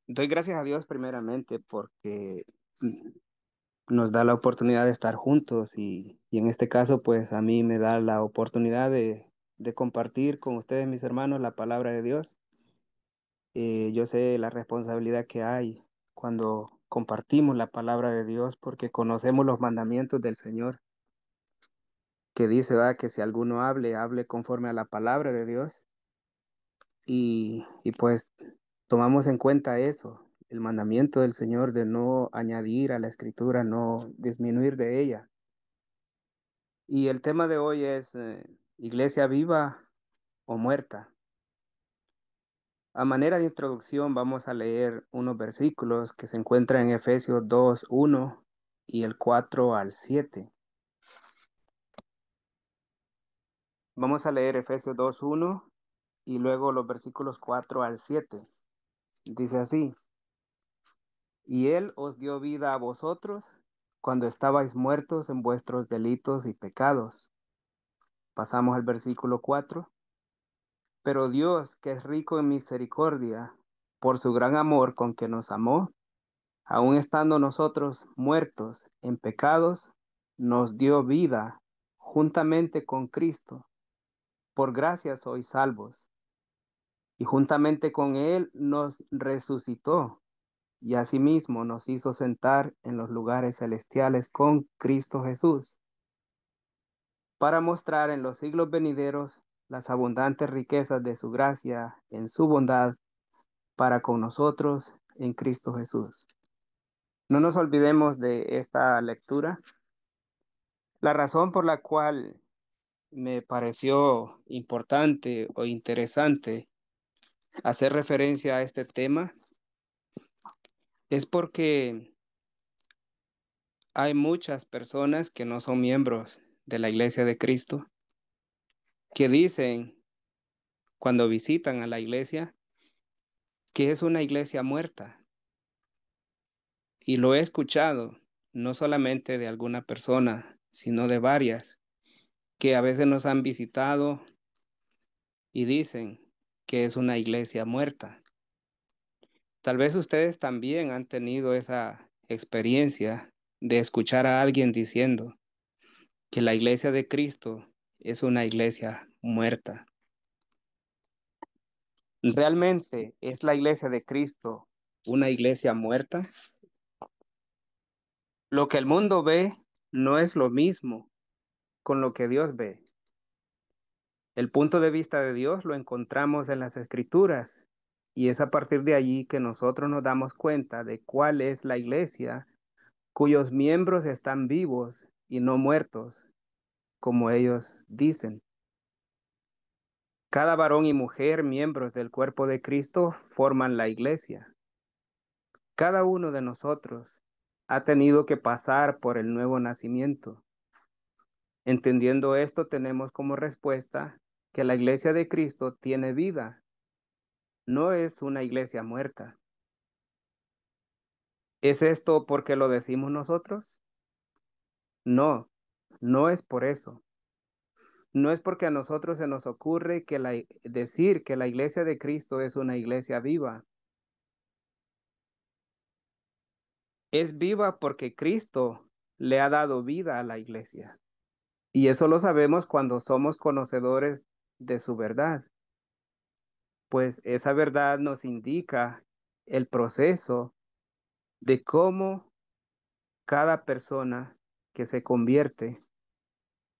Doy gracias a Dios primeramente porque mm, nos da la oportunidad de estar juntos y en este caso pues a mí me da la oportunidad de compartir con ustedes, mis hermanos, la palabra de Dios. Yo sé la responsabilidad que hay cuando compartimos la palabra de Dios porque conocemos los mandamientos del Señor, que dice, va, que si alguno hable, hable conforme a la palabra de Dios y pues tomamos en cuenta eso, el mandamiento del Señor de no añadir a la escritura, no disminuir de ella. Y el tema de hoy es iglesia viva o muerta. A manera de introducción vamos a leer unos versículos que se encuentran en Efesios 2:1 y el 4 al 7. Vamos a leer Efesios 2:1 y luego los versículos 4 al 7. Dice así: Y Él os dio vida a vosotros cuando estabais muertos en vuestros delitos y pecados. Pasamos al versículo 4. Pero Dios, que es rico en misericordia, por su gran amor con que nos amó, aun estando nosotros muertos en pecados, nos dio vida juntamente con Cristo. Por gracia sois salvos. Y juntamente con Él nos resucitó y asimismo nos hizo sentar en los lugares celestiales con Cristo Jesús, para mostrar en los siglos venideros las abundantes riquezas de su gracia en su bondad para con nosotros en Cristo Jesús. No nos olvidemos de esta lectura. La razón por la cual me pareció importante o interesante hacer referencia a este tema es porque hay muchas personas que no son miembros de la Iglesia de Cristo que dicen cuando visitan a la iglesia que es una iglesia muerta. Y lo he escuchado no solamente de alguna persona, sino de varias que a veces nos han visitado y dicen que es una iglesia muerta. Tal vez ustedes también han tenido esa experiencia de escuchar a alguien diciendo que la iglesia de Cristo es una iglesia muerta. ¿Realmente es la iglesia de Cristo una iglesia muerta? Lo que el mundo ve no es lo mismo con lo que Dios ve. El punto de vista de Dios lo encontramos en las Escrituras y es a partir de allí que nosotros nos damos cuenta de cuál es la iglesia cuyos miembros están vivos y no muertos, como ellos dicen. Cada varón y mujer, miembros del cuerpo de Cristo, forman la iglesia. Cada uno de nosotros ha tenido que pasar por el nuevo nacimiento. Entendiendo esto, tenemos como respuesta que la iglesia de Cristo tiene vida, no es una iglesia muerta. ¿Es esto porque lo decimos nosotros? No, no es por eso. No es porque a nosotros se nos ocurre decir que la iglesia de Cristo es una iglesia viva. Es viva porque Cristo le ha dado vida a la iglesia. Y eso lo sabemos cuando somos conocedores de su verdad, pues esa verdad nos indica el proceso de cómo cada persona que se convierte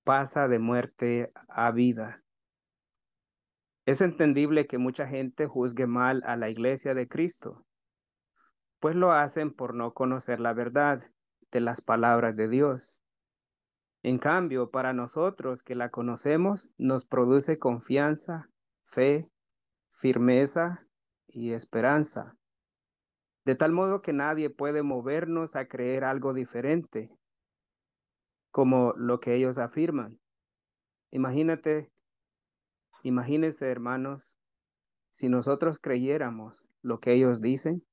pasa de muerte a vida. Es entendible que mucha gente juzgue mal a la iglesia de Cristo, pues lo hacen por no conocer la verdad de las palabras de Dios. En cambio, para nosotros que la conocemos, nos produce confianza, fe, firmeza y esperanza, de tal modo que nadie puede movernos a creer algo diferente, como lo que ellos afirman. Imagínate, imagínense, hermanos, si nosotros creyéramos lo que ellos dicen,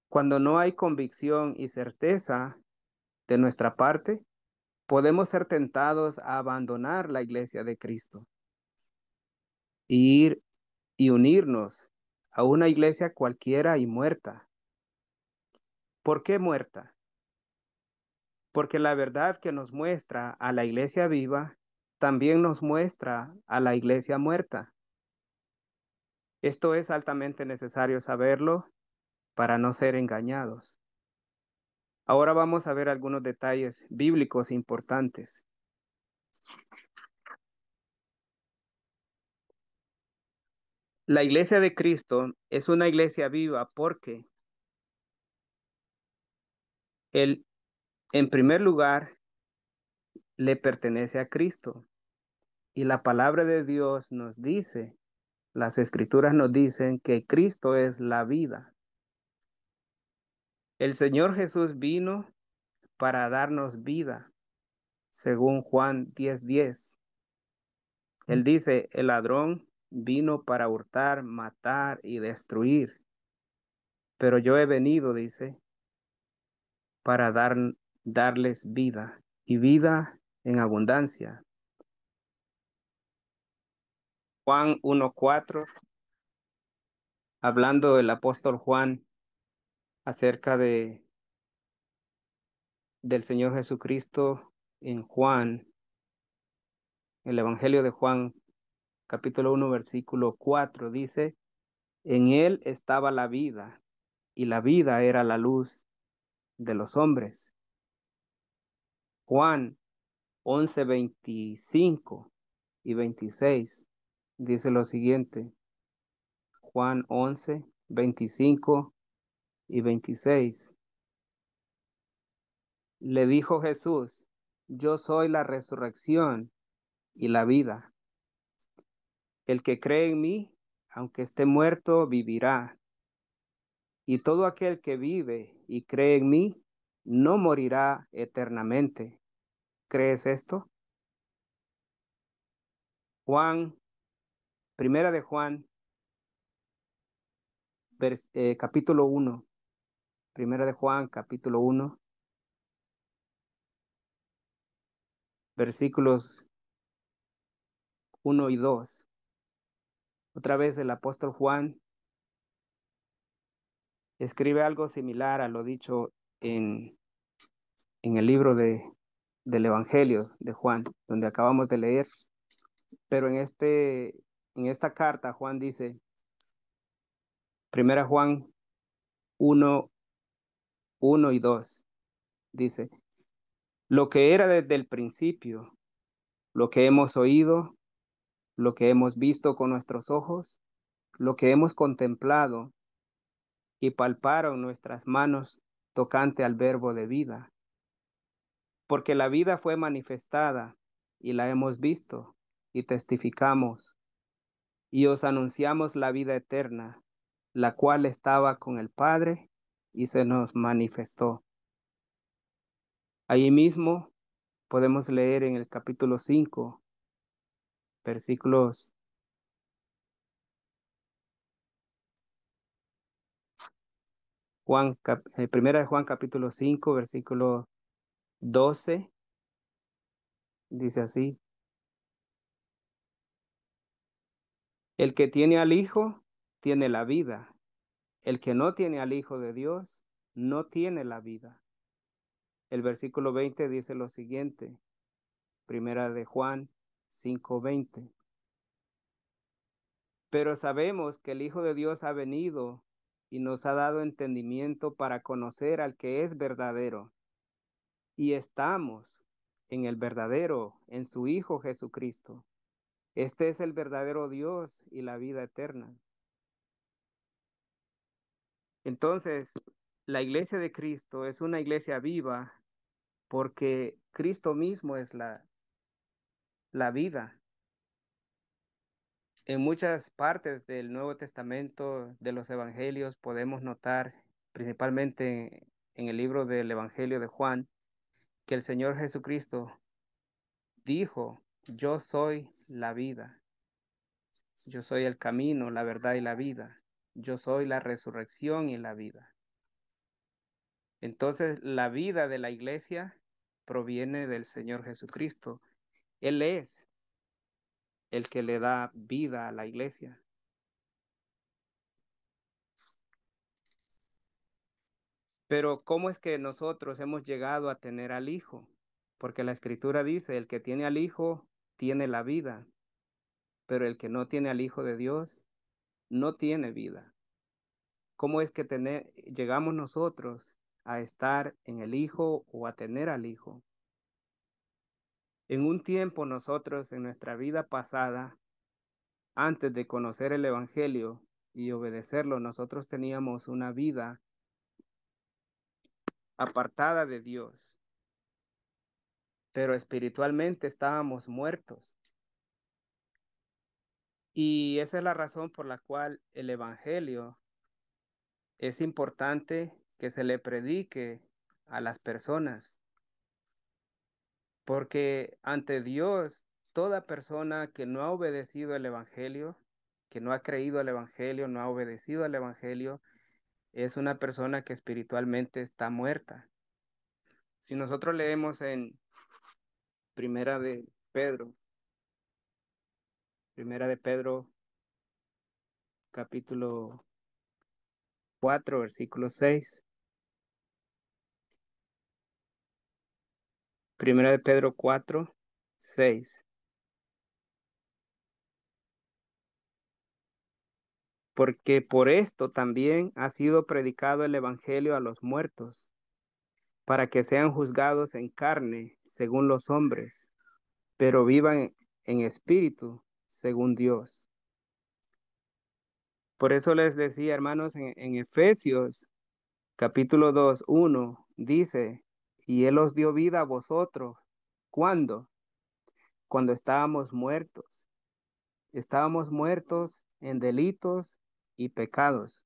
cuando no hay convicción y certeza de nuestra parte, podemos ser tentados a abandonar la iglesia de Cristo, e ir y unirnos a una iglesia cualquiera y muerta. ¿Por qué muerta? Porque la verdad que nos muestra a la iglesia viva también nos muestra a la iglesia muerta. Esto es altamente necesario saberlo para no ser engañados. Ahora vamos a ver algunos detalles bíblicos importantes. La iglesia de Cristo es una iglesia viva porque Él, en primer lugar, le pertenece a Cristo. Y la palabra de Dios nos dice, las escrituras nos dicen que Cristo es la vida. El Señor Jesús vino para darnos vida, según Juan 10:10. Él dice, el ladrón vino para hurtar, matar y destruir. Pero yo he venido, dice, para darles vida y vida en abundancia. Juan 1:4, hablando del apóstol Juan acerca del Señor Jesucristo en Juan, el Evangelio de Juan, capítulo 1, versículo 4, dice, en él estaba la vida, y la vida era la luz de los hombres. Juan 11:25 y 26 dice lo siguiente, Juan 11:25 y 26. Le dijo Jesús, yo soy la resurrección y la vida. El que cree en mí, aunque esté muerto, vivirá. Y todo aquel que vive y cree en mí, no morirá eternamente. ¿Crees esto? Juan, primera de Juan, capítulo 1. Primera de Juan, capítulo 1, versículos 1 y 2. Otra vez el apóstol Juan escribe algo similar a lo dicho en, en el libro del Evangelio de Juan, donde acabamos de leer. Pero en esta carta Juan dice, primera Juan 1, 1 y 2, dice, lo que era desde el principio, lo que hemos oído, lo que hemos visto con nuestros ojos, lo que hemos contemplado y palparon nuestras manos tocante al verbo de vida, porque la vida fue manifestada y la hemos visto y testificamos y os anunciamos la vida eterna, la cual estaba con el Padre y se nos manifestó. Ahí mismo podemos leer en el capítulo 5, versículos primera de Juan capítulo 5, versículo 12, dice así, el que tiene al Hijo tiene la vida, el que no tiene al Hijo de Dios no tiene la vida. El versículo 20 dice lo siguiente, primera de Juan 5:20. Pero sabemos que el Hijo de Dios ha venido y nos ha dado entendimiento para conocer al que es verdadero. Y estamos en el verdadero, en su Hijo Jesucristo. Este es el verdadero Dios y la vida eterna. Entonces, la iglesia de Cristo es una iglesia viva porque Cristo mismo es la vida. En muchas partes del Nuevo Testamento, de los Evangelios, podemos notar, principalmente en el libro del Evangelio de Juan, que el Señor Jesucristo dijo, yo soy la vida, yo soy el camino, la verdad y la vida, yo soy la resurrección y la vida. Entonces, la vida de la iglesia proviene del Señor Jesucristo. Él es el que le da vida a la iglesia. Pero ¿cómo es que nosotros hemos llegado a tener al Hijo? Porque la Escritura dice, el que tiene al Hijo tiene la vida, pero el que no tiene al Hijo de Dios no tiene vida. ¿Cómo es que llegamos nosotros a estar en el Hijo o a tener al Hijo? En un tiempo nosotros en nuestra vida pasada, antes de conocer el Evangelio y obedecerlo, nosotros teníamos una vida apartada de Dios, pero espiritualmente estábamos muertos. Y esa es la razón por la cual el Evangelio es importante que se le predique a las personas, porque ante Dios, toda persona que no ha obedecido el Evangelio, que no ha creído el Evangelio, no ha obedecido al Evangelio, es una persona que espiritualmente está muerta. Si nosotros leemos en Primera de Pedro, Primera de Pedro, capítulo 4 versículo 6. Primera de Pedro 4 6. Porque por esto también ha sido predicado el Evangelio a los muertos, para que sean juzgados en carne, según los hombres, pero vivan en espíritu, según Dios. Por eso les decía, hermanos, en Efesios, capítulo 2 1 dice, y Él os dio vida a vosotros. ¿Cuándo? Cuando estábamos muertos. Estábamos muertos en delitos y pecados.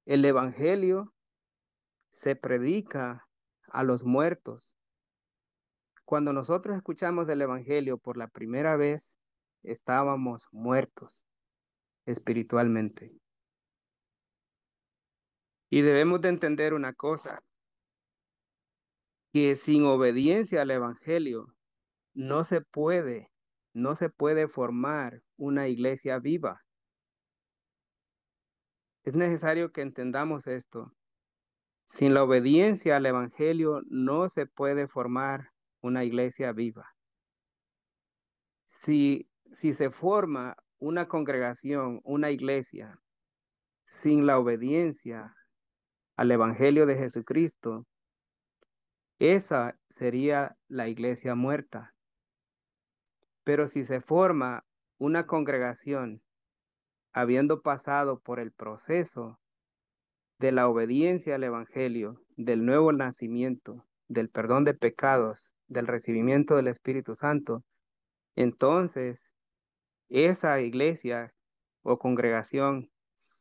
El Evangelio se predica a los muertos. Cuando nosotros escuchamos el Evangelio por la primera vez, estábamos muertos espiritualmente. Y debemos de entender una cosa, que sin obediencia al Evangelio no se puede, no se puede formar una iglesia viva. Es necesario que entendamos esto. Sin la obediencia al Evangelio no se puede formar una iglesia viva. Si se forma una congregación, una iglesia, sin la obediencia al Evangelio de Jesucristo, esa sería la iglesia muerta. Pero si se forma una congregación habiendo pasado por el proceso de la obediencia al Evangelio, del nuevo nacimiento, del perdón de pecados, del recibimiento del Espíritu Santo, entonces esa iglesia o congregación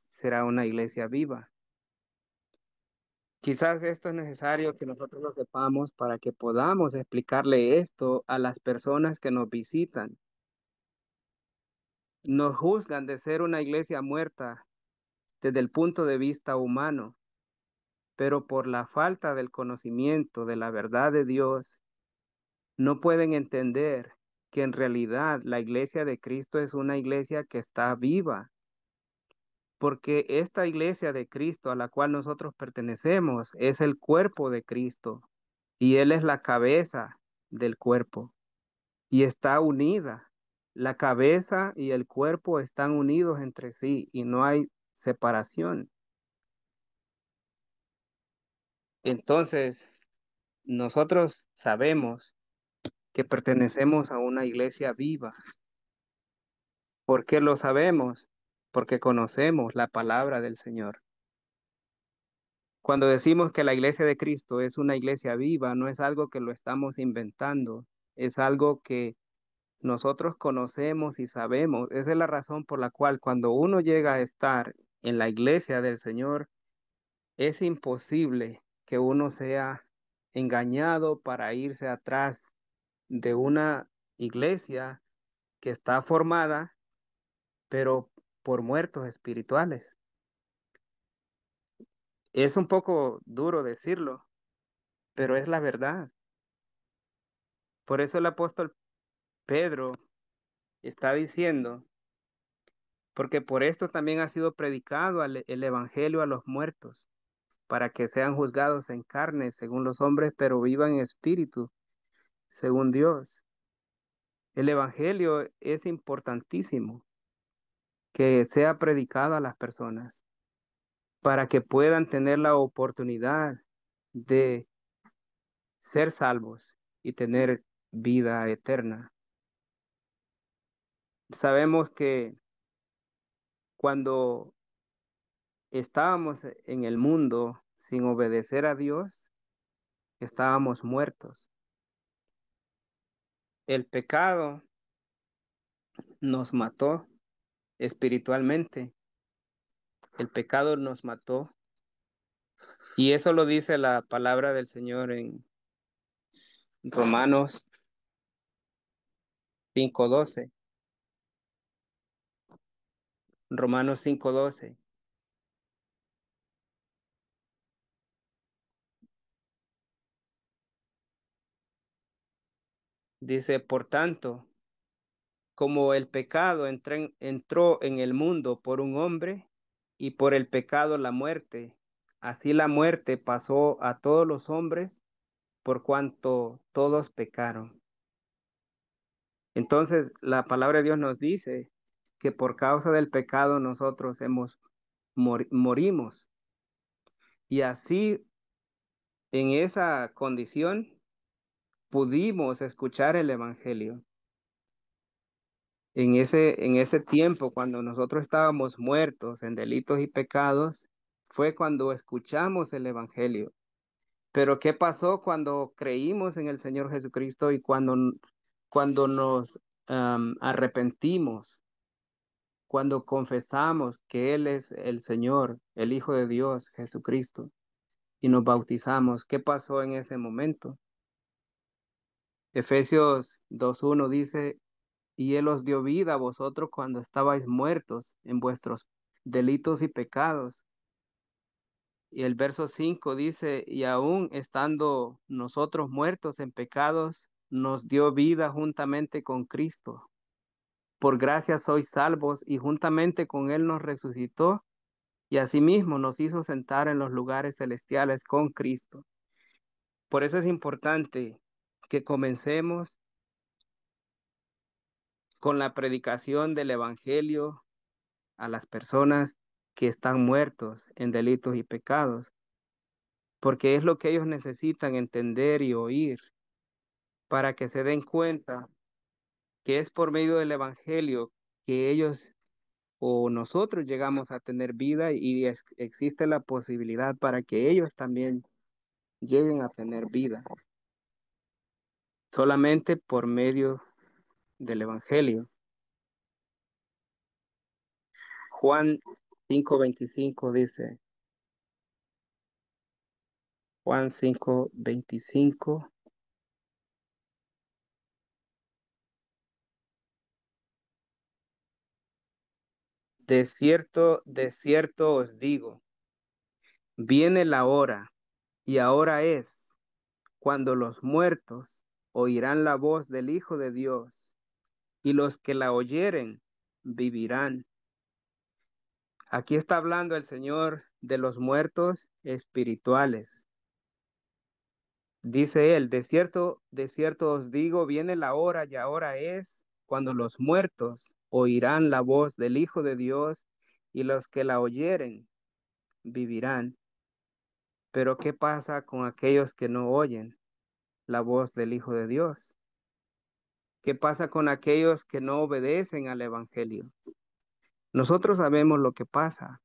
será una iglesia viva. Quizás esto es necesario que nosotros lo sepamos para que podamos explicarle esto a las personas que nos visitan. Nos juzgan de ser una iglesia muerta desde el punto de vista humano, pero por la falta del conocimiento de la verdad de Dios, no pueden entender que en realidad la iglesia de Cristo es una iglesia que está viva, porque esta iglesia de Cristo a la cual nosotros pertenecemos es el cuerpo de Cristo y Él es la cabeza del cuerpo y está unida. La cabeza y el cuerpo están unidos entre sí y no hay separación. Entonces, nosotros sabemos que pertenecemos a una iglesia viva. ¿Por qué lo sabemos? Porque conocemos la palabra del Señor. Cuando decimos que la iglesia de Cristo es una iglesia viva, no es algo que lo estamos inventando, es algo que nosotros conocemos y sabemos. Esa es la razón por la cual cuando uno llega a estar en la iglesia del Señor, es imposible que uno sea engañado para irse atrás de una iglesia que está formada, pero por muertos espirituales. Es un poco duro decirlo, pero es la verdad. Por eso el apóstol Pedro está diciendo, porque por esto también ha sido predicado el evangelio a los muertos. para que sean juzgados en carne según los hombres, pero vivan en espíritu según Dios. El Evangelio es importantísimo que sea predicado a las personas para que puedan tener la oportunidad de ser salvos y tener vida eterna. Sabemos que cuando estábamos en el mundo sin obedecer a Dios, estábamos muertos. El pecado nos mató espiritualmente. El pecado nos mató. Y eso lo dice la palabra del Señor en Romanos 5:12. Romanos 5:12. Dice, por tanto, como el pecado entró en el mundo por un hombre y por el pecado la muerte, así la muerte pasó a todos los hombres por cuanto todos pecaron. Entonces, la palabra de Dios nos dice que por causa del pecado nosotros morimos. Y así, en esa condición, pudimos escuchar el Evangelio. En ese tiempo, cuando nosotros estábamos muertos en delitos y pecados, fue cuando escuchamos el Evangelio. Pero ¿qué pasó cuando creímos en el Señor Jesucristo y cuando nos arrepentimos, cuando confesamos que Él es el Señor, el Hijo de Dios, Jesucristo, y nos bautizamos? ¿Qué pasó en ese momento? Efesios 2:1 dice, y Él os dio vida a vosotros cuando estabais muertos en vuestros delitos y pecados. Y el verso 5 dice, y aún estando nosotros muertos en pecados, nos dio vida juntamente con Cristo. Por gracia sois salvos y juntamente con Él nos resucitó y asimismo nos hizo sentar en los lugares celestiales con Cristo. Por eso es importante que comencemos con la predicación del Evangelio a las personas que están muertos en delitos y pecados, porque es lo que ellos necesitan entender y oír para que se den cuenta que es por medio del Evangelio que ellos o nosotros llegamos a tener vida y existe la posibilidad para que ellos también lleguen a tener vida, solamente por medio del Evangelio. Juan 5:25 dice, Juan 5:25, de cierto os digo, viene la hora, y ahora es, cuando los muertos oirán la voz del Hijo de Dios, y los que la oyeren vivirán. Aquí está hablando el Señor de los muertos espirituales. Dice él, de cierto os digo, viene la hora y ahora es, cuando los muertos oirán la voz del Hijo de Dios, y los que la oyeren vivirán. Pero ¿qué pasa con aquellos que no oyen la voz del Hijo de Dios? ¿Qué pasa con aquellos que no obedecen al Evangelio? Nosotros sabemos lo que pasa,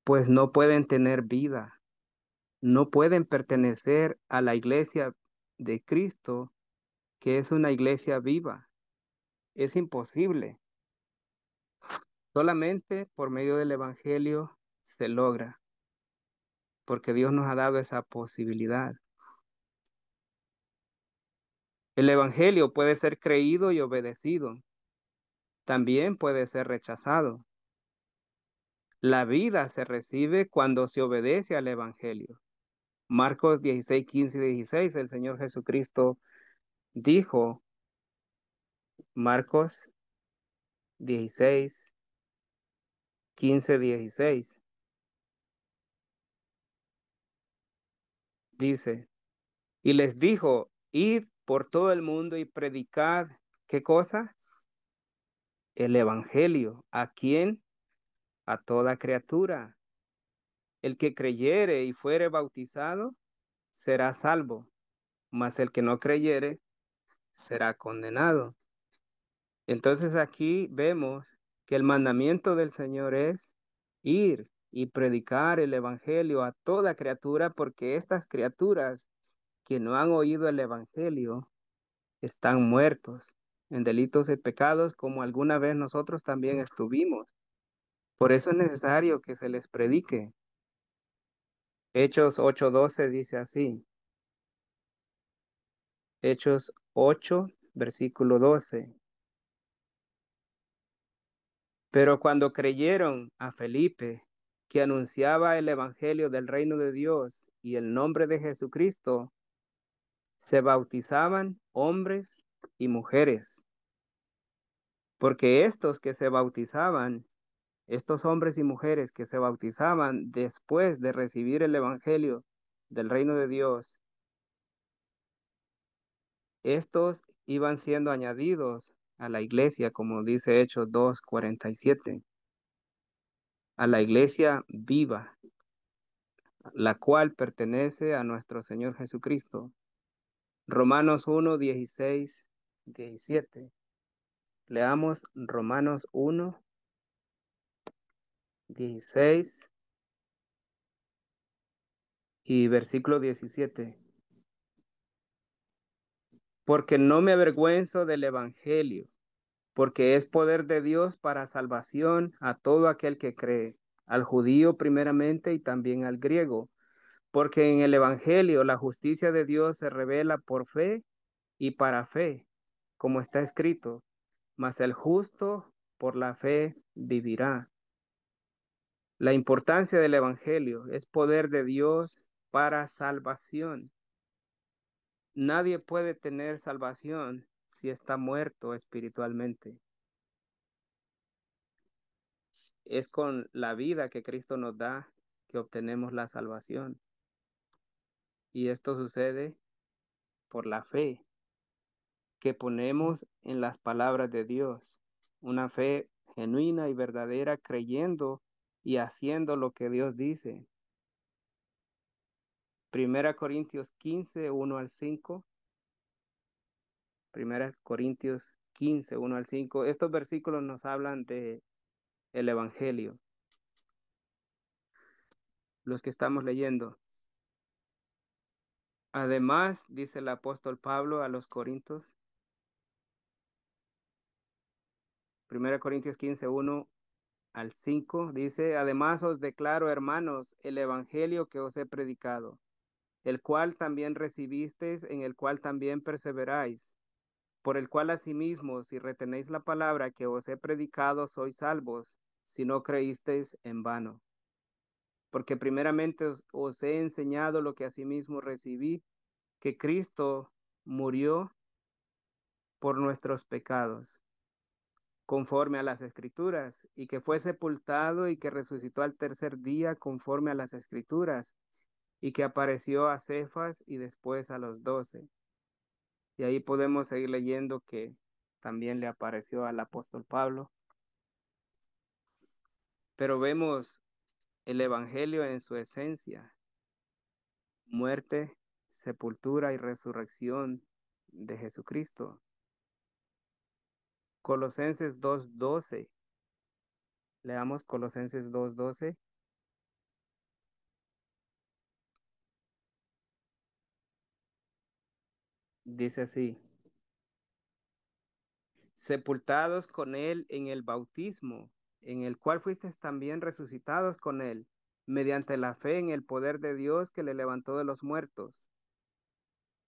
pues no pueden tener vida, no pueden pertenecer a la iglesia de Cristo, que es una iglesia viva. Es imposible. Solamente por medio del Evangelio se logra, porque Dios nos ha dado esa posibilidad. El Evangelio puede ser creído y obedecido, también puede ser rechazado. La vida se recibe cuando se obedece al Evangelio. Marcos 16:15 y 16, el Señor Jesucristo dijo, Marcos 16:15-16, Dice, y les dijo, id por todo el mundo y predicad, ¿qué cosa? El evangelio. ¿A quién? A toda criatura. El que creyere y fuere bautizado será salvo, mas el que no creyere será condenado. Entonces aquí vemos que el mandamiento del Señor es ir y predicar el evangelio a toda criatura, porque estas criaturas que no han oído el evangelio están muertos en delitos y pecados, como alguna vez nosotros también estuvimos. Por eso es necesario que se les predique. Hechos 8:12 dice así. Hechos 8, versículo 12. Pero cuando creyeron a Felipe, que anunciaba el evangelio del reino de Dios y el nombre de Jesucristo, se bautizaban hombres y mujeres, porque estos que se bautizaban, estos hombres y mujeres que se bautizaban después de recibir el evangelio del reino de Dios, estos iban siendo añadidos a la iglesia, como dice Hechos 2:47, a la iglesia viva, la cual pertenece a nuestro Señor Jesucristo. Romanos 1:16-17. Leamos Romanos 1:16 y versículo 17. Porque no me avergüenzo del Evangelio, porque es poder de Dios para salvación a todo aquel que cree, al judío primeramente y también al griego, porque en el Evangelio la justicia de Dios se revela por fe y para fe, como está escrito, mas el justo por la fe vivirá. La importancia del Evangelio es poder de Dios para salvación. Nadie puede tener salvación si está muerto espiritualmente. Es con la vida que Cristo nos da que obtenemos la salvación. Y esto sucede por la fe que ponemos en las palabras de Dios. Una fe genuina y verdadera, creyendo y haciendo lo que Dios dice. Primera Corintios 15:1-5. Primera Corintios 15:1-5. Estos versículos nos hablan de el evangelio, los que estamos leyendo. Además, dice el apóstol Pablo a los Corintios, Primera Corintios 15:1-5, dice, además os declaro, hermanos, el evangelio que os he predicado, el cual también recibisteis, en el cual también perseveráis, por el cual asimismo, si retenéis la palabra que os he predicado, sois salvos, si no creísteis en vano. Porque primeramente os he enseñado lo que asimismo recibí, que Cristo murió por nuestros pecados, conforme a las Escrituras, y que fue sepultado y que resucitó al tercer día, conforme a las Escrituras, y que apareció a Cefas y después a los 12. Y ahí podemos seguir leyendo que también le apareció al apóstol Pablo. Pero vemos el Evangelio en su esencia: muerte, sepultura y resurrección de Jesucristo. Colosenses 2:12. Leamos Colosenses 2:12. Dice así: sepultados con él en el bautismo, en el cual fuisteis también resucitados con él, mediante la fe en el poder de Dios que le levantó de los muertos.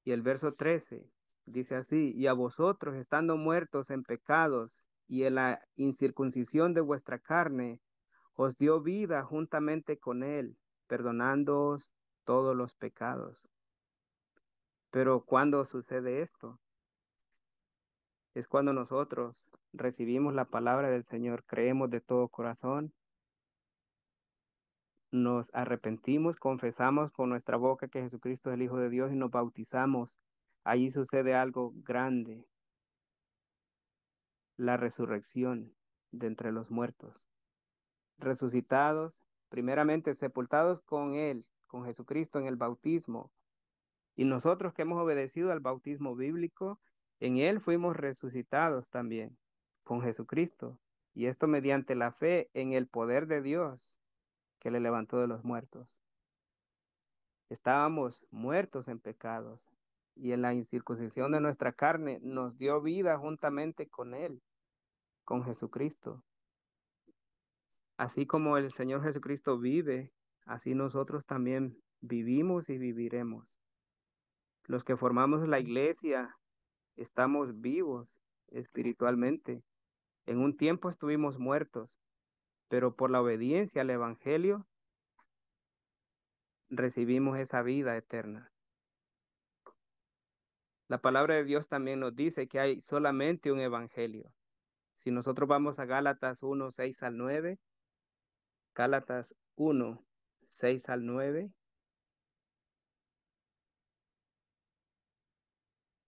Y el verso 13 dice así: y a vosotros, estando muertos en pecados y en la incircuncisión de vuestra carne, os dio vida juntamente con él, perdonándoos todos los pecados. Pero ¿cuándo sucede esto? Es cuando nosotros recibimos la palabra del Señor, creemos de todo corazón nos arrepentimos, confesamos con nuestra boca que Jesucristo es el Hijo de Dios y nos bautizamos, allí sucede algo grande, la resurrección de entre los muertos. Resucitados, primeramente sepultados con Él, con Jesucristo en el bautismo. Y nosotros que hemos obedecido al bautismo bíblico, en Él fuimos resucitados también, con Jesucristo. Y esto mediante la fe en el poder de Dios que le levantó de los muertos. Estábamos muertos en pecados y en la incircuncisión de nuestra carne nos dio vida juntamente con Él, con Jesucristo. Así como el Señor Jesucristo vive, así nosotros también vivimos y viviremos. Los que formamos la iglesia estamos vivos espiritualmente. En un tiempo estuvimos muertos, pero por la obediencia al Evangelio recibimos esa vida eterna. La palabra de Dios también nos dice que hay solamente un Evangelio. Si nosotros vamos a Gálatas 1, 6 al 9, Gálatas 1, 6 al 9,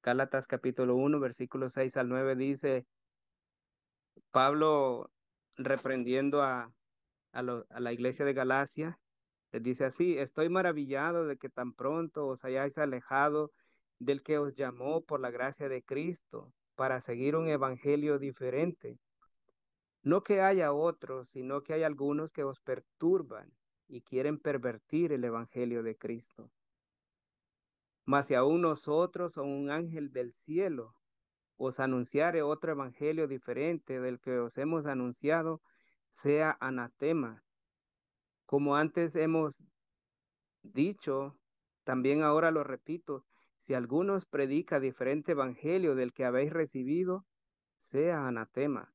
Gálatas capítulo 1, versículos 6 al 9 dice, Pablo reprendiendo a la iglesia de Galacia, les dice así, estoy maravillado de que tan pronto os hayáis alejado del que os llamó por la gracia de Cristo para seguir un evangelio diferente. No que haya otros, sino que hay algunos que os perturban y quieren pervertir el evangelio de Cristo. Mas si aún nosotros o un ángel del cielo os anunciare otro evangelio diferente del que os hemos anunciado, sea anatema. Como antes hemos dicho, también ahora lo repito, si alguno os predica diferente evangelio del que habéis recibido, sea anatema.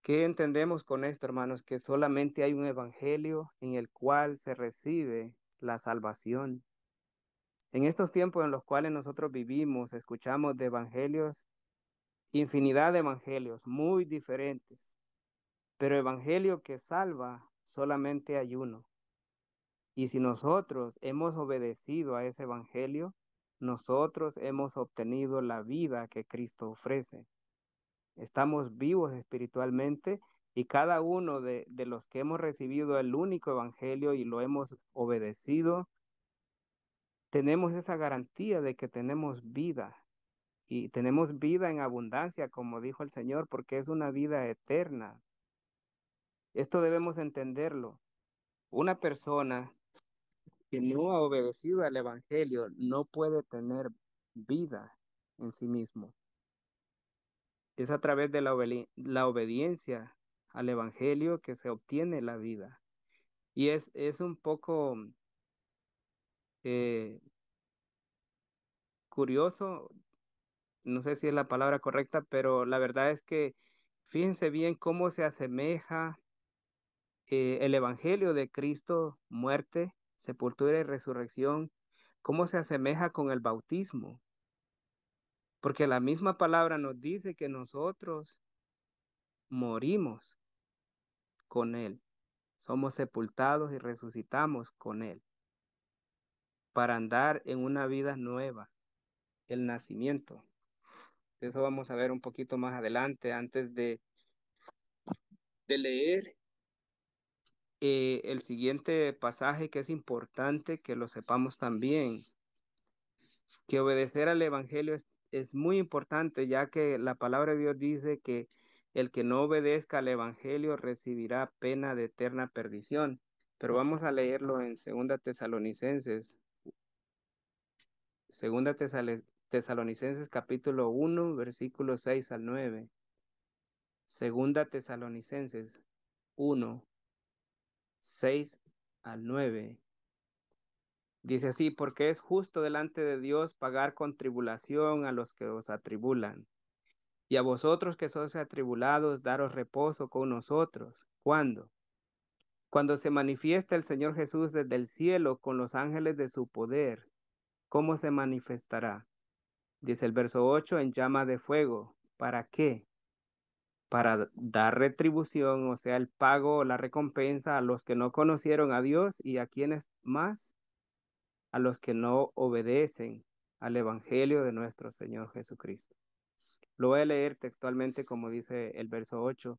¿Qué entendemos con esto, hermanos? Que solamente hay un evangelio en el cual se recibe la salvación. En estos tiempos en los cuales nosotros vivimos, escuchamos de evangelios, infinidad de evangelios muy diferentes, pero evangelio que salva solamente hay uno. Y si nosotros hemos obedecido a ese evangelio, nosotros hemos obtenido la vida que Cristo ofrece. Estamos vivos espiritualmente y cada uno de los que hemos recibido el único evangelio y lo hemos obedecido, tenemos esa garantía de que tenemos vida y tenemos vida en abundancia, como dijo el Señor, porque es una vida eterna. Esto debemos entenderlo. Una persona que no ha obedecido al evangelio no puede tener vida en sí mismo. Es a través de la obediencia al evangelio que se obtiene la vida. Y es un poco eh, curioso, no sé si es la palabra correcta, pero la verdad es que fíjense bien cómo se asemeja el evangelio de Cristo, muerte, sepultura y resurrección, cómo se asemeja con el bautismo. Porque la misma palabra nos dice que nosotros morimos con Él, somos sepultados y resucitamos con Él para andar en una vida nueva, el nacimiento. De eso vamos a ver un poquito más adelante, antes de leer el siguiente pasaje, que es importante que lo sepamos también, que obedecer al Evangelio es muy importante, ya que la palabra de Dios dice que el que no obedezca al Evangelio recibirá pena de eterna perdición. Pero vamos a leerlo en Segunda Tesalonicenses capítulo 1, versículos 6 al 9. Segunda Tesalonicenses 1, 6 al 9. Dice así, porque es justo delante de Dios pagar con tribulación a los que os atribulan, y a vosotros que sois atribulados, daros reposo con nosotros. ¿Cuándo? Cuando se manifiesta el Señor Jesús desde el cielo con los ángeles de su poder. ¿Cómo se manifestará? Dice el verso 8, en llama de fuego. ¿Para qué? para dar retribución, o sea, el pago o la recompensa a los que no conocieron a Dios y a quienes más, a los que no obedecen al Evangelio de nuestro Señor Jesucristo. Lo voy a leer textualmente como dice el verso 8.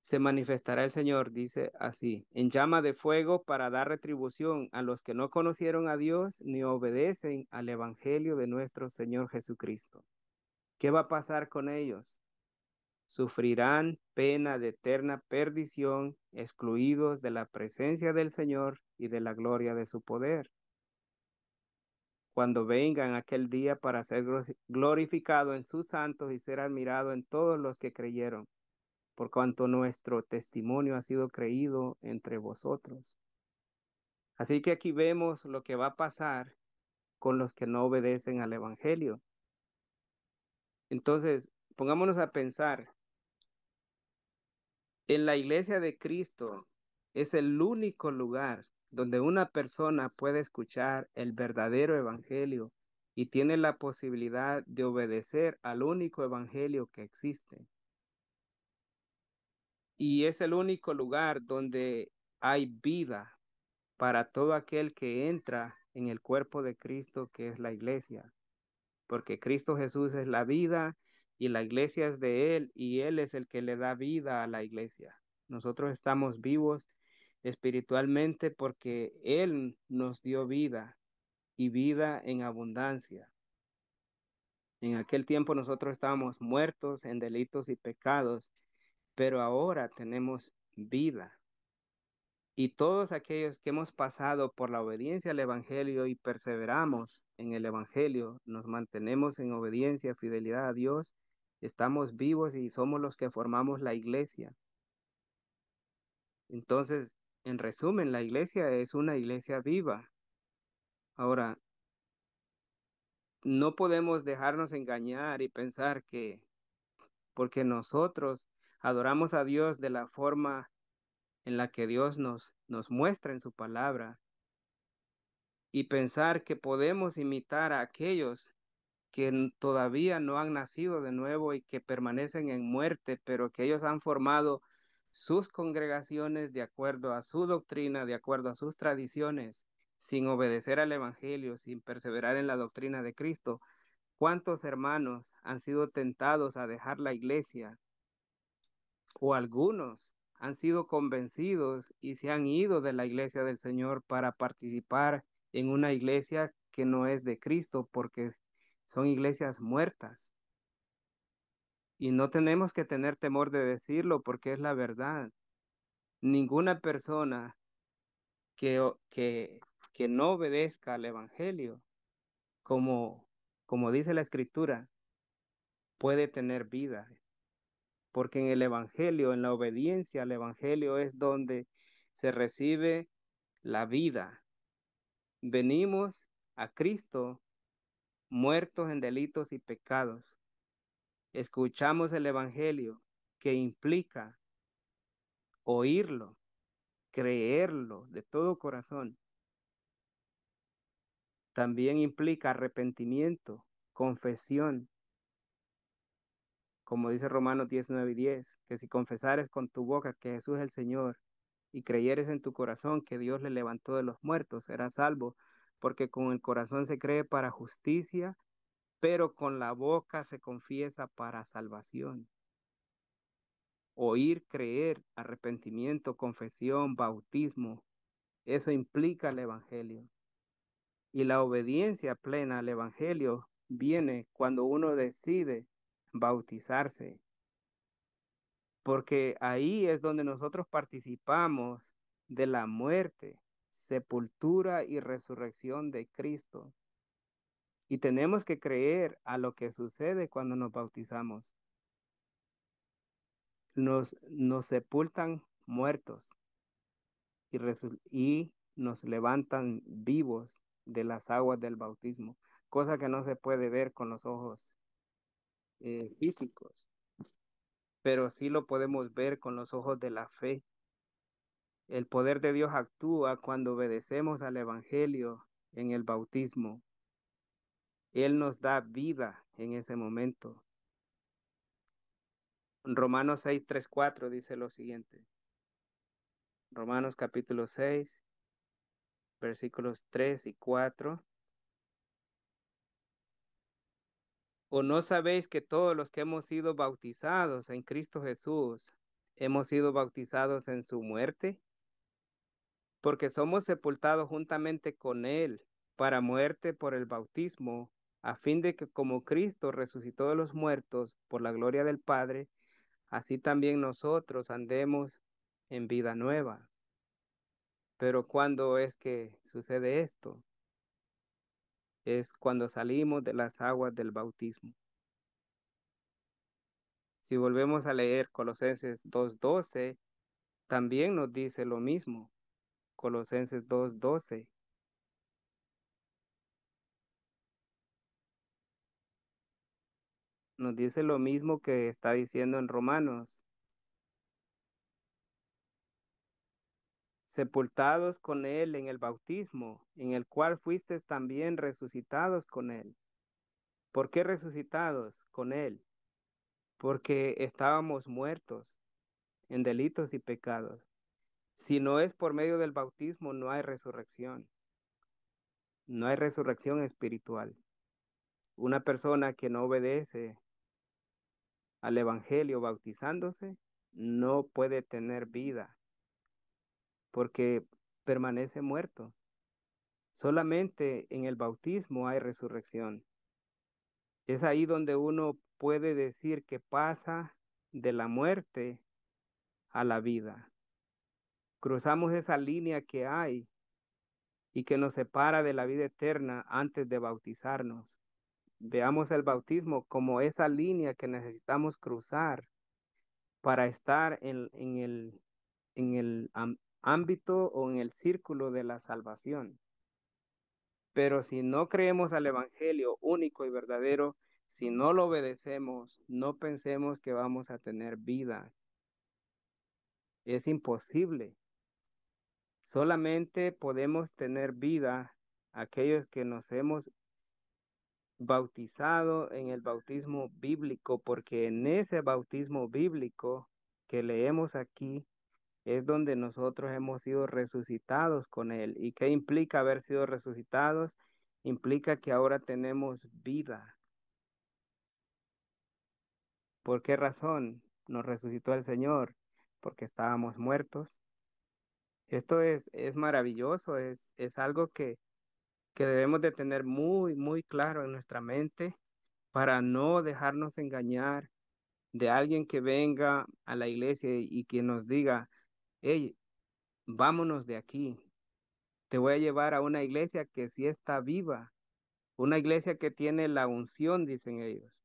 Se manifestará el Señor, dice así, en llama de fuego para dar retribución a los que no conocieron a Dios ni obedecen al Evangelio de nuestro Señor Jesucristo. ¿Qué va a pasar con ellos? Sufrirán pena de eterna perdición, excluidos de la presencia del Señor y de la gloria de su poder. Cuando vengan aquel día para ser glorificado en sus santos y ser admirado en todos los que creyeron, por cuanto nuestro testimonio ha sido creído entre vosotros. Así que aquí vemos lo que va a pasar con los que no obedecen al Evangelio. Entonces, pongámonos a pensar, en la iglesia de Cristo es el único lugar donde una persona puede escuchar el verdadero evangelio y tiene la posibilidad de obedecer al único evangelio que existe. Y es el único lugar donde hay vida para todo aquel que entra en el cuerpo de Cristo, que es la iglesia, porque Cristo Jesús es la vida y la iglesia es de Él y Él es el que le da vida a la iglesia. Nosotros estamos vivos espiritualmente porque Él nos dio vida y vida en abundancia. En aquel tiempo nosotros estábamos muertos en delitos y pecados, pero ahora tenemos vida. Y todos aquellos que hemos pasado por la obediencia al Evangelio y perseveramos en el Evangelio, nos mantenemos en obediencia, fidelidad a Dios, estamos vivos y somos los que formamos la iglesia. Entonces, en resumen, la iglesia es una iglesia viva. Ahora, no podemos dejarnos engañar y pensar que porque nosotros adoramos a Dios de la forma en la que Dios nos muestra en su palabra, y pensar que podemos imitar a aquellos que todavía no han nacido de nuevo y que permanecen en muerte, pero que ellos han formado sus congregaciones de acuerdo a su doctrina, de acuerdo a sus tradiciones, sin obedecer al Evangelio, sin perseverar en la doctrina de Cristo. ¿Cuántos hermanos han sido tentados a dejar la iglesia o algunos han sido convencidos y se han ido de la iglesia del Señor para participar en una iglesia que no es de Cristo, porque son iglesias muertas? Y no tenemos que tener temor de decirlo porque es la verdad. Ninguna persona que, que no obedezca al Evangelio, como, como dice la Escritura, puede tener vida. Porque en el Evangelio, en la obediencia al Evangelio es donde se recibe la vida. Venimos a Cristo muertos en delitos y pecados. Escuchamos el Evangelio, que implica oírlo, creerlo de todo corazón. También implica arrepentimiento, confesión, como dice Romanos 19:10, que si confesares con tu boca que Jesús es el Señor y creyeres en tu corazón que Dios le levantó de los muertos, serás salvo, porque con el corazón se cree para justicia, pero con la boca se confiesa para salvación. Oír, creer, arrepentimiento, confesión, bautismo, eso implica el Evangelio. Y la obediencia plena al Evangelio viene cuando uno decide bautizarse, porque ahí es donde nosotros participamos de la muerte, sepultura y resurrección de Cristo. Y tenemos que creer a lo que sucede cuando nos bautizamos. Nos sepultan muertos y nos levantan vivos de las aguas del bautismo, cosa que no se puede ver con los ojos físicos, pero sí lo podemos ver con los ojos de la fe. El poder de Dios actúa cuando obedecemos al Evangelio en el bautismo. Él nos da vida en ese momento. Romanos 6, 3, 4 dice lo siguiente. Romanos capítulo 6, versículos 3 y 4. ¿O no sabéis que todos los que hemos sido bautizados en Cristo Jesús, hemos sido bautizados en su muerte? Porque somos sepultados juntamente con Él para muerte por el bautismo, a fin de que como Cristo resucitó de los muertos por la gloria del Padre, así también nosotros andemos en vida nueva. Pero ¿cuándo es que sucede esto? Es cuando salimos de las aguas del bautismo. Si volvemos a leer Colosenses 2:12, también nos dice lo mismo. Colosenses 2:12 nos dice lo mismo que está diciendo en Romanos. Sepultados con Él en el bautismo, en el cual fuisteis también resucitados con Él. ¿Por qué resucitados con Él? Porque estábamos muertos en delitos y pecados. Si no es por medio del bautismo, no hay resurrección. No hay resurrección espiritual. Una persona que no obedece al Evangelio bautizándose no puede tener vida porque permanece muerto. Solamente en el bautismo hay resurrección. Es ahí donde uno puede decir que pasa de la muerte a la vida. Cruzamos esa línea que hay y que nos separa de la vida eterna antes de bautizarnos. Veamos el bautismo como esa línea que necesitamos cruzar para estar en el ámbito o en el círculo de la salvación. Pero si no creemos al Evangelio único y verdadero, si no lo obedecemos, no pensemos que vamos a tener vida. Es imposible. Solamente podemos tener vida aquellos que nos hemos bautizado en el bautismo bíblico, porque en ese bautismo bíblico que leemos aquí es donde nosotros hemos sido resucitados con Él. ¿Y qué implica haber sido resucitados? Implica que ahora tenemos vida. ¿Por qué razón nos resucitó el Señor? Porque estábamos muertos. Esto es maravilloso, es algo que debemos de tener muy, muy claro en nuestra mente para no dejarnos engañar de alguien que venga a la iglesia y que nos diga, hey, vámonos de aquí. Te voy a llevar a una iglesia que sí está viva, una iglesia que tiene la unción, dicen ellos.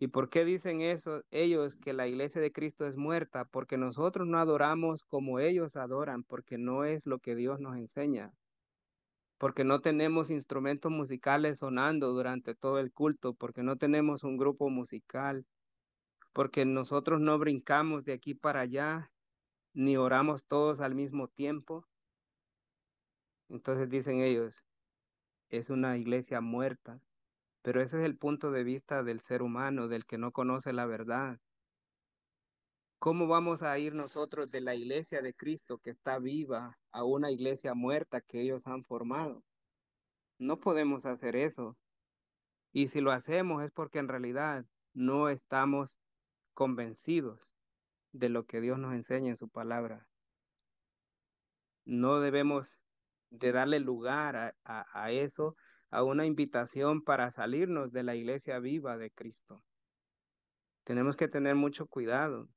¿Y por qué dicen eso ellos que la iglesia de Cristo es muerta? Porque nosotros no adoramos como ellos adoran, porque no es lo que Dios nos enseña, porque no tenemos instrumentos musicales sonando durante todo el culto, porque no tenemos un grupo musical, porque nosotros no brincamos de aquí para allá, ni oramos todos al mismo tiempo. Entonces dicen ellos, es una iglesia muerta. Pero ese es el punto de vista del ser humano, del que no conoce la verdad. ¿Cómo vamos a ir nosotros de la iglesia de Cristo que está viva a una iglesia muerta que ellos han formado? No podemos hacer eso. Y si lo hacemos es porque en realidad no estamos convencidos de lo que Dios nos enseña en su palabra. No debemos de darle lugar a eso, a una invitación para salirnos de la iglesia viva de Cristo. Tenemos que tener mucho cuidado.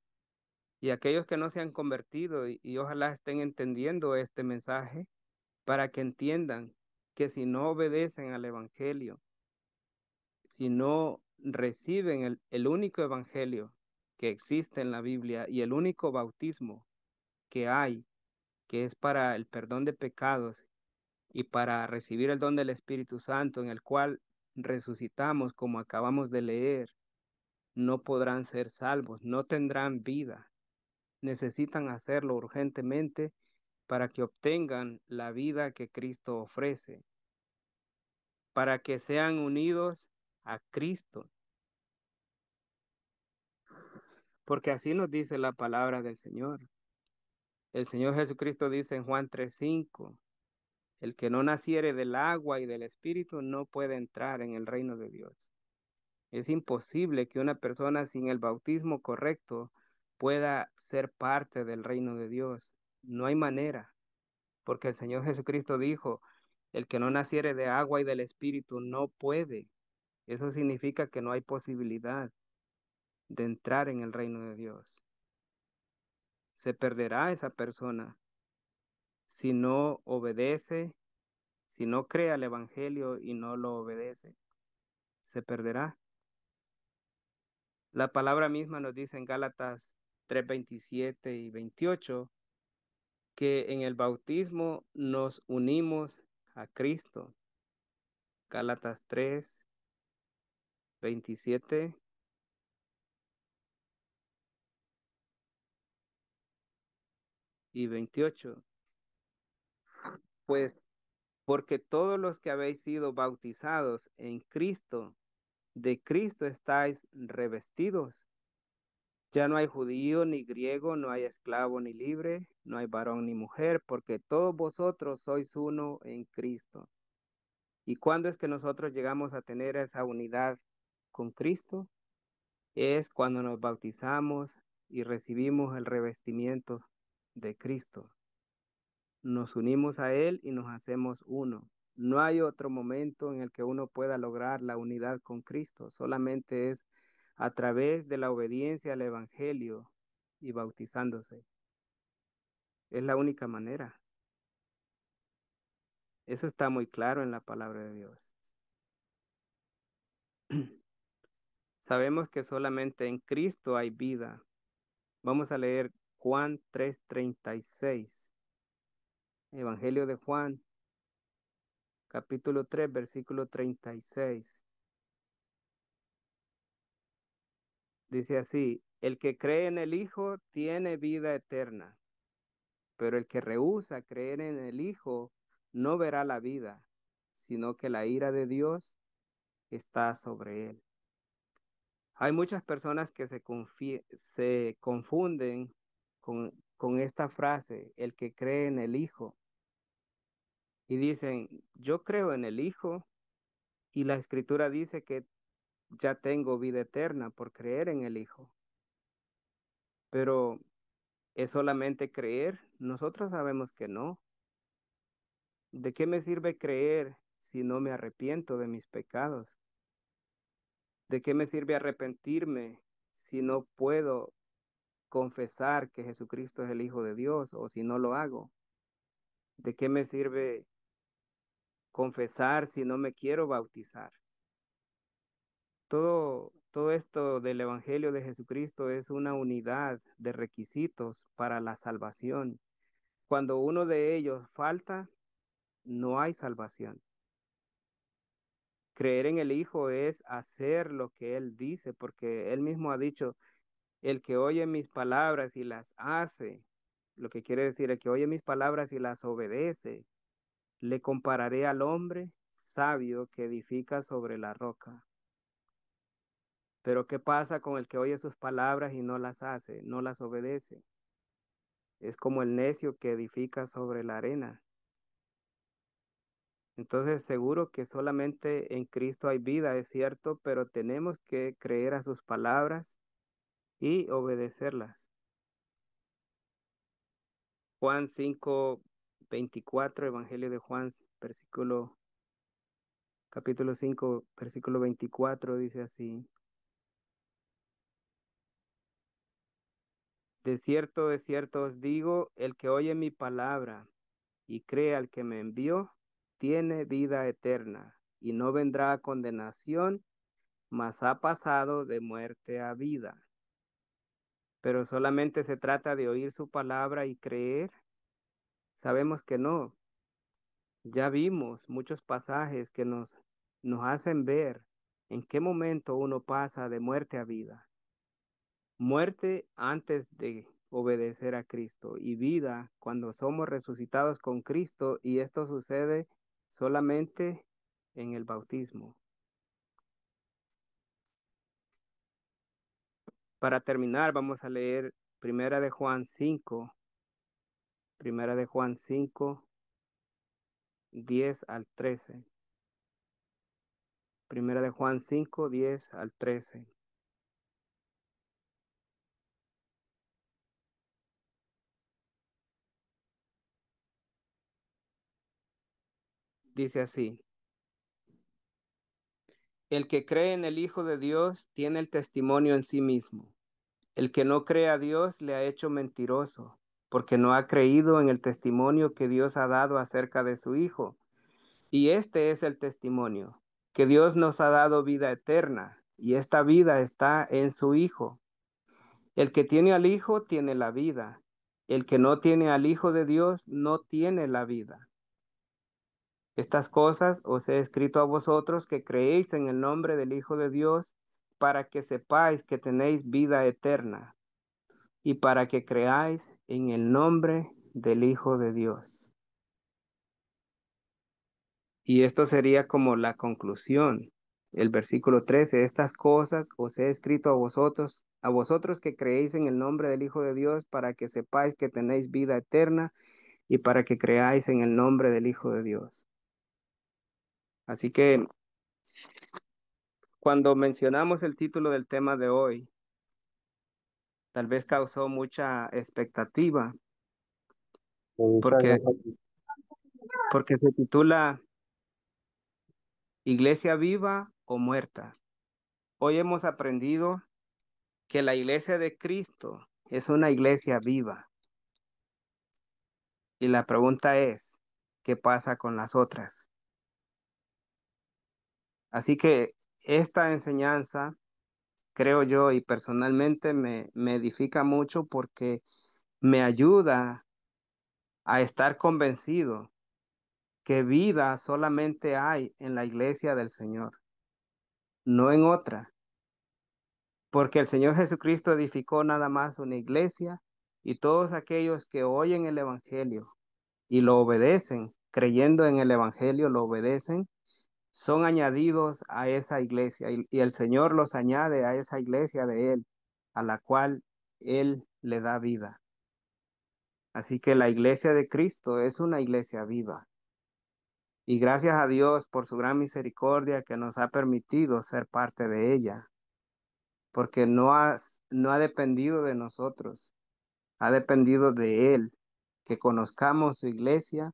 Y aquellos que no se han convertido y ojalá estén entendiendo este mensaje para que entiendan que si no obedecen al Evangelio, si no reciben el único Evangelio que existe en la Biblia y el único bautismo que hay, que es para el perdón de pecados y para recibir el don del Espíritu Santo en el cual resucitamos como acabamos de leer, no podrán ser salvos, no tendrán vida. Necesitan hacerlo urgentemente para que obtengan la vida que Cristo ofrece, para que sean unidos a Cristo. porque así nos dice la palabra del Señor. El Señor Jesucristo dice en Juan 3:5, el que no naciere del agua y del Espíritu no puede entrar en el reino de Dios. Es imposible que una persona sin el bautismo correcto pueda ser parte del reino de Dios. No hay manera, porque el Señor Jesucristo dijo, el que no naciere de agua y del Espíritu no puede. Eso significa que no hay posibilidad de entrar en el reino de Dios. Se perderá esa persona si no obedece, si no cree al Evangelio y no lo obedece. Se perderá. La palabra misma nos dice en Gálatas 3:27 y 28 que en el bautismo nos unimos a Cristo. Gálatas 3:27 y 28. Pues porque todos los que habéis sido bautizados en Cristo, de Cristo estáis revestidos. Ya no hay judío ni griego, no hay esclavo ni libre, no hay varón ni mujer, porque todos vosotros sois uno en Cristo. ¿Y cuándo es que nosotros llegamos a tener esa unidad con Cristo? Es cuando nos bautizamos y recibimos el revestimiento de Cristo. Nos unimos a Él y nos hacemos uno. No hay otro momento en el que uno pueda lograr la unidad con Cristo. Solamente es a través de la obediencia al Evangelio y bautizándose. Es la única manera. Eso está muy claro en la palabra de Dios. Sabemos que solamente en Cristo hay vida. Vamos a leer Juan 3:36. Evangelio de Juan, capítulo 3, versículo 36. Dice así, el que cree en el Hijo tiene vida eterna, pero el que rehúsa creer en el Hijo no verá la vida, sino que la ira de Dios está sobre él. Hay muchas personas que se confunden con esta frase, el que cree en el Hijo, y dicen, yo creo en el Hijo, y la Escritura dice que ya tengo vida eterna por creer en el Hijo. Pero ¿es solamente creer? Nosotros sabemos que no. ¿De qué me sirve creer si no me arrepiento de mis pecados? ¿De qué me sirve arrepentirme si no puedo confesar que Jesucristo es el Hijo de Dios o si no lo hago? ¿De qué me sirve confesar si no me quiero bautizar? Todo esto del Evangelio de Jesucristo es una unidad de requisitos para la salvación. Cuando uno de ellos falta, no hay salvación. Creer en el Hijo es hacer lo que Él dice, porque Él mismo ha dicho, el que oye mis palabras y las hace, lo que quiere decir, el que oye mis palabras y las obedece, le compararé al hombre sabio que edifica sobre la roca. Pero ¿qué pasa con el que oye sus palabras y no las hace, no las obedece? Es como el necio que edifica sobre la arena. Entonces, seguro que solamente en Cristo hay vida, es cierto, pero tenemos que creer a sus palabras y obedecerlas. Juan 5:24, Evangelio de Juan, capítulo 5, versículo 24, dice así: de cierto os digo, el que oye mi palabra y cree al que me envió, tiene vida eterna y no vendrá a condenación, mas ha pasado de muerte a vida. Pero solamente se trata de oír su palabra y creer. Sabemos que no. Ya vimos muchos pasajes que nos hacen ver en qué momento uno pasa de muerte a vida. Muerte antes de obedecer a Cristo y vida cuando somos resucitados con Cristo, y esto sucede solamente en el bautismo. Para terminar, vamos a leer Primera de Juan 5, Primera de Juan 5, 10 al 13. Primera de Juan 5, 10 al 13. Dice así: el que cree en el Hijo de Dios tiene el testimonio en sí mismo. El que no cree a Dios le ha hecho mentiroso, porque no ha creído en el testimonio que Dios ha dado acerca de su Hijo. Y este es el testimonio, que Dios nos ha dado vida eterna, y esta vida está en su Hijo. El que tiene al Hijo tiene la vida. El que no tiene al Hijo de Dios no tiene la vida. Estas cosas os he escrito a vosotros que creéis en el nombre del Hijo de Dios, para que sepáis que tenéis vida eterna, y para que creáis en el nombre del Hijo de Dios. Y esto sería como la conclusión. El versículo 13: estas cosas os he escrito a vosotros que creéis en el nombre del Hijo de Dios, para que sepáis que tenéis vida eterna y para que creáis en el nombre del Hijo de Dios. Así que cuando mencionamos el título del tema de hoy, tal vez causó mucha expectativa porque, porque se titula Iglesia viva o muerta. Hoy hemos aprendido que la iglesia de Cristo es una iglesia viva. Y la pregunta es, ¿qué pasa con las otras? Así que esta enseñanza, creo yo, y personalmente me edifica mucho porque me ayuda a estar convencido que vida solamente hay en la iglesia del Señor, no en otra, porque el Señor Jesucristo edificó nada más una iglesia y todos aquellos que oyen el Evangelio y lo obedecen, creyendo en el Evangelio, lo obedecen, son añadidos a esa iglesia y el Señor los añade a esa iglesia de Él, a la cual Él le da vida. Así que la iglesia de Cristo es una iglesia viva. Y gracias a Dios por su gran misericordia que nos ha permitido ser parte de ella, porque no ha dependido de nosotros, ha dependido de Él, que conozcamos su iglesia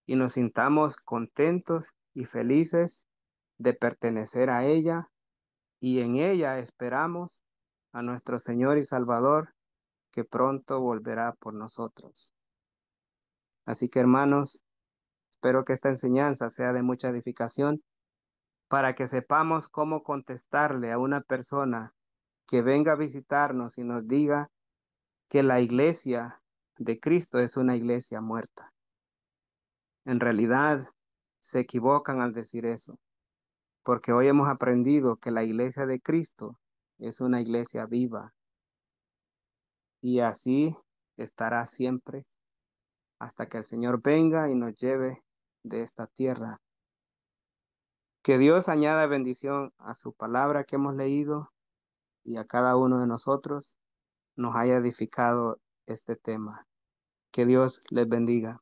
y nos sintamos contentos y felices de pertenecer a ella, y en ella esperamos a nuestro Señor y Salvador, que pronto volverá por nosotros. Así que hermanos, espero que esta enseñanza sea de mucha edificación para que sepamos cómo contestarle a una persona que venga a visitarnos y nos diga que la iglesia de Cristo es una iglesia muerta. En realidad, se equivocan al decir eso, porque hoy hemos aprendido que la iglesia de Cristo es una iglesia viva y así estará siempre hasta que el Señor venga y nos lleve de esta tierra. Que Dios añada bendición a su palabra que hemos leído y a cada uno de nosotros nos haya edificado este tema. Que Dios les bendiga.